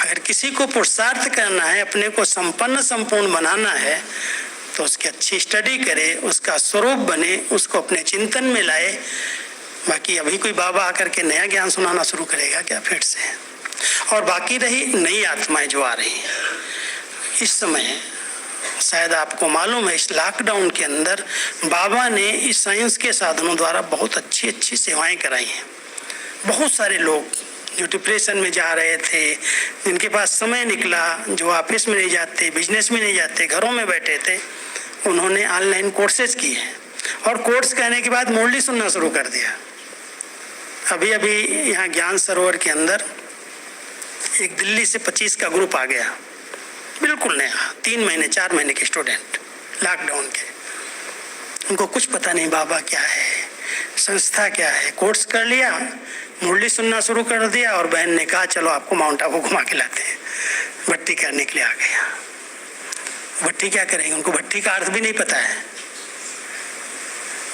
अगर किसी को पुरुषार्थ करना है, अपने को संपन्न संपूर्ण बनाना है, तो उसकी अच्छी स्टडी करे, उसका स्वरूप बने, उसको अपने चिंतन में लाए। बाकी अभी कोई बाबा आकर के नया ज्ञान सुनाना शुरू करेगा क्या फिर से? और बाकी रही नई आत्माएं जो आ रही हैं इस समय, शायद आपको मालूम है इस लॉकडाउन के अंदर बाबा ने इस साइंस के साधनों द्वारा बहुत अच्छी अच्छी सेवाएं कराई हैं। बहुत सारे लोग जो डिप्रेशन में जा रहे थे, जिनके पास समय निकला, जो ऑफिस में नहीं जाते, बिजनेस में नहीं जाते, घरों में बैठे थे, उन्होंने ऑनलाइन कोर्सेज किए हैं। और कोर्स कहने के बाद मुरली सुनना शुरू कर दिया। अभी अभी यहाँ ज्ञान सरोवर के अंदर एक दिल्ली से 25 का ग्रुप आ गया, बिल्कुल नया, 3 महीने 4 महीने के स्टूडेंट, लॉकडाउन के। उनको कुछ पता नहीं बाबा क्या है, संस्था क्या है। कोर्स कर लिया, मुरली सुनना शुरू कर दिया, और बहन ने कहा चलो आपको माउंट आबू घुमा के लाते हैं। भट्टी करने के लिए आ गया। भट्टी क्या करेंगे, उनको भट्टी का अर्थ भी नहीं पता है।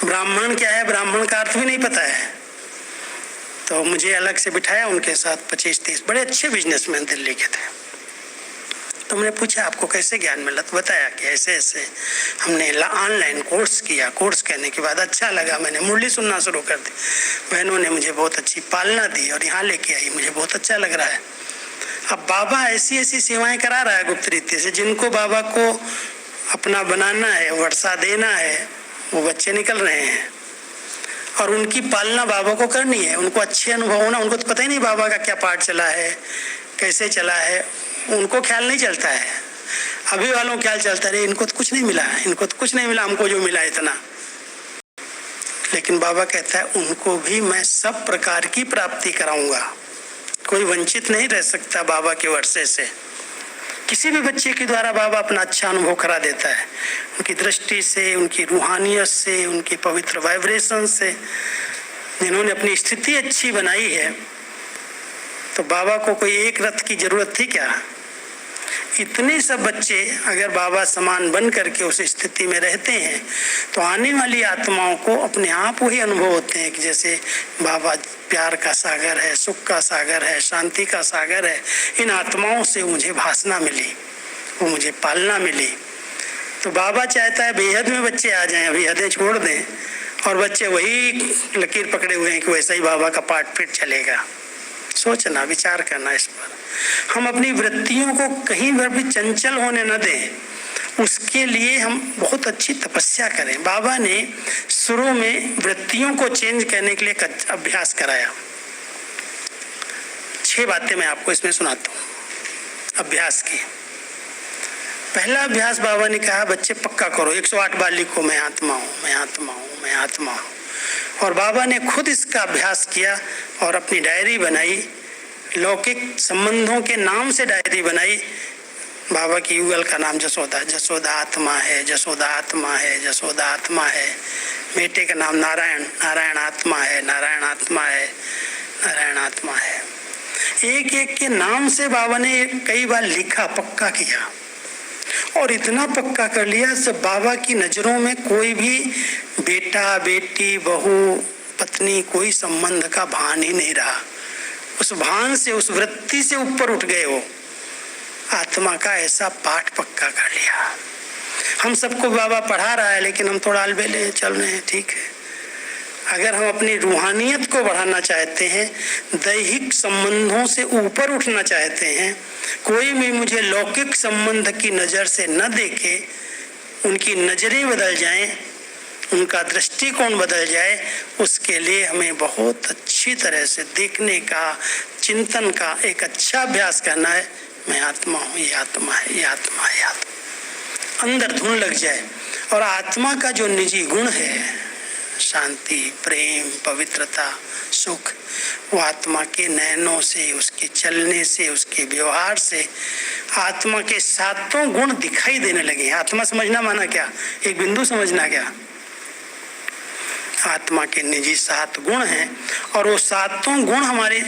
ब्राह्मण क्या है, ब्राह्मण का अर्थ भी नहीं पता है। तो मुझे अलग से बिठाया, उनके साथ 25-30 बड़े अच्छे बिजनेसमैन दिल्ली के थे। तो मैंने पूछा आपको कैसे ज्ञान मिला? तो बताया कि ऐसे ऐसे हमने ऑनलाइन कोर्स किया। कोर्स करने के बाद अच्छा लगा, मैंने मुरली सुनना शुरू कर दी। बहनों ने मुझे बहुत अच्छी पालना दी और यहाँ लेके आई, मुझे बहुत अच्छा लग रहा है। अब बाबा ऐसी ऐसी सेवाएं करा रहा है गुप्त रीति से, जिनको बाबा को अपना बनाना है, वर्षा देना है, वो बच्चे निकल रहे हैं और उनकी पालना बाबा को करनी है। उनको अच्छे अनुभव होना, उनको तो पता ही नहीं बाबा का क्या पाठ चला है, कैसे चला है, उनको ख्याल नहीं चलता है। अभी वालों ख्याल चलता है इनको तो कुछ नहीं मिला, इनको तो कुछ नहीं मिला, हमको जो मिला इतना। लेकिन बाबा कहता है उनको भी मैं सब प्रकार की प्राप्ति कराऊंगा, कोई वंचित नहीं रह सकता बाबा के वर्षे से। किसी भी बच्चे के द्वारा बाबा अपना अच्छा अनुभव करा देता है, उनकी दृष्टि से, उनकी रूहानियत से, उनकी पवित्र वाइब्रेशन से। जिन्होंने अपनी स्थिति अच्छी बनाई है, तो बाबा को कोई एक रथ की जरूरत थी क्या? इतने सब बच्चे अगर बाबा समान बन करके उस स्थिति में रहते हैं, तो आने वाली आत्माओं को अपने आप वही अनुभव होते हैं कि जैसे बाबा प्यार का सागर है, सुख का सागर है, शांति का सागर है। इन आत्माओं से मुझे भासना मिली, वो मुझे पालना मिली। तो बाबा चाहता है बेहद में बच्चे आ जाएं, अभी हदें छोड़ दें, और बच्चे वही लकीर पकड़े हुए हैं कि वैसा ही बाबा का पाठ फिर चलेगा। सोचना, विचार करना इस पर। हम अपनी वृत्तियों को कहीं पर भी चंचल होने न दें, उसके लिए हम बहुत अच्छी तपस्या करें। बाबा ने शुरू में वृत्तियों को चेंज करने के लिए एक अभ्यास कराया। 6 बातें मैं आपको इसमें सुनाता हूँ अभ्यास की। पहला अभ्यास बाबा ने कहा बच्चे पक्का करो, 108 बार लिखो मैं आत्मा हूँ, मैं आत्मा हूँ, मैं आत्मा हूँ। और बाबा ने खुद इसका अभ्यास किया और अपनी डायरी बनाई, लौकिक संबंधों के नाम से डायरी बनाई। बाबा की युगल का नाम जसोदा, जसोदा आत्मा है, जसोदा आत्मा है, जसोदा आत्मा है। बेटे का नाम नारायण, नारायण आत्मा है, नारायण आत्मा है, नारायण आत्मा है। एक एक के नाम से बाबा ने कई बार लिखा, पक्का किया, और इतना पक्का कर लिया सब बाबा की नजरों में कोई भी बेटा, बेटी, बहू, पत्नी, कोई संबंध का भान ही नहीं रहा। उस भान से, उस वृत्ति से ऊपर उठ गए वो। आत्मा का ऐसा पाठ पक्का कर लिया। हम सबको बाबा पढ़ा रहा है, लेकिन हम थोड़ा अलबेले चल रहे हैं, ठीक है। अगर हम अपनी रूहानियत को बढ़ाना चाहते हैं, दैहिक संबंधों से ऊपर उठना चाहते हैं, कोई भी मुझे लौकिक संबंध की नज़र से न देखे, उनकी नज़रें बदल जाएं, उनका दृष्टिकोण बदल जाए, उसके लिए हमें बहुत अच्छी तरह से देखने का, चिंतन का एक अच्छा अभ्यास करना है। मैं आत्मा हूँ, ये आत्मा है, ये आत्मा है, ये आत्मा। अंदर धुन लग जाए। और आत्मा का जो निजी गुण है, शांति, प्रेम, पवित्रता, सुख, वो आत्मा के नयनों से, उसके चलने से, उसके व्यवहार से आत्मा के 7 गुण दिखाई देने लगे। आत्मा समझना माना क्या? एक बिंदु समझना क्या? आत्मा के निजी 7 गुण हैं, और वो 7 गुण हमारे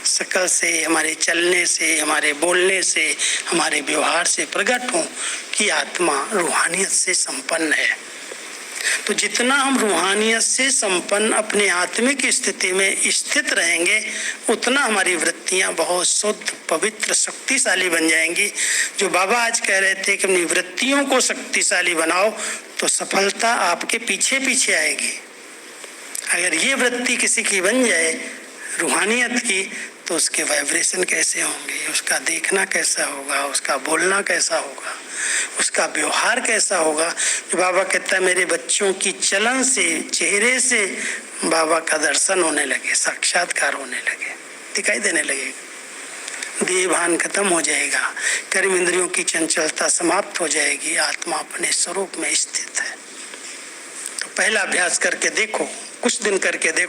शकल से, हमारे चलने से, हमारे बोलने से, हमारे व्यवहार से प्रकट हों कि आत्मा रूहानियत से संपन्न है। तो जितना हम रूहानियत से संपन्न अपने आत्मिक स्थिति में स्थित रहेंगे, उतना हमारी वृत्तियां बहुत शुद्ध, पवित्र, शक्तिशाली बन जाएंगी। जो बाबा आज कह रहे थे कि अपनी वृत्तियों को शक्तिशाली बनाओ, तो सफलता आपके पीछे पीछे आएगी। अगर ये वृत्ति किसी की बन जाए रूहानियत की, तो उसके वाइब्रेशन कैसे होंगे, उसका देखना कैसा होगा, उसका बोलना कैसा होगा, उसका व्यवहार कैसा होगा। जो बाबा कहता है मेरे बच्चों की चलन से, चेहरे से बाबा का दर्शन होने लगे, साक्षात्कार होने लगे, दिखाई देने लगेगा, देह भान खत्म हो जाएगा, कर्म इंद्रियों की चंचलता समाप्त हो जाएगी, आत्मा अपने स्वरूप में स्थित है। तो पहला अभ्यास करके देखो, कुछ दिन करके देखो।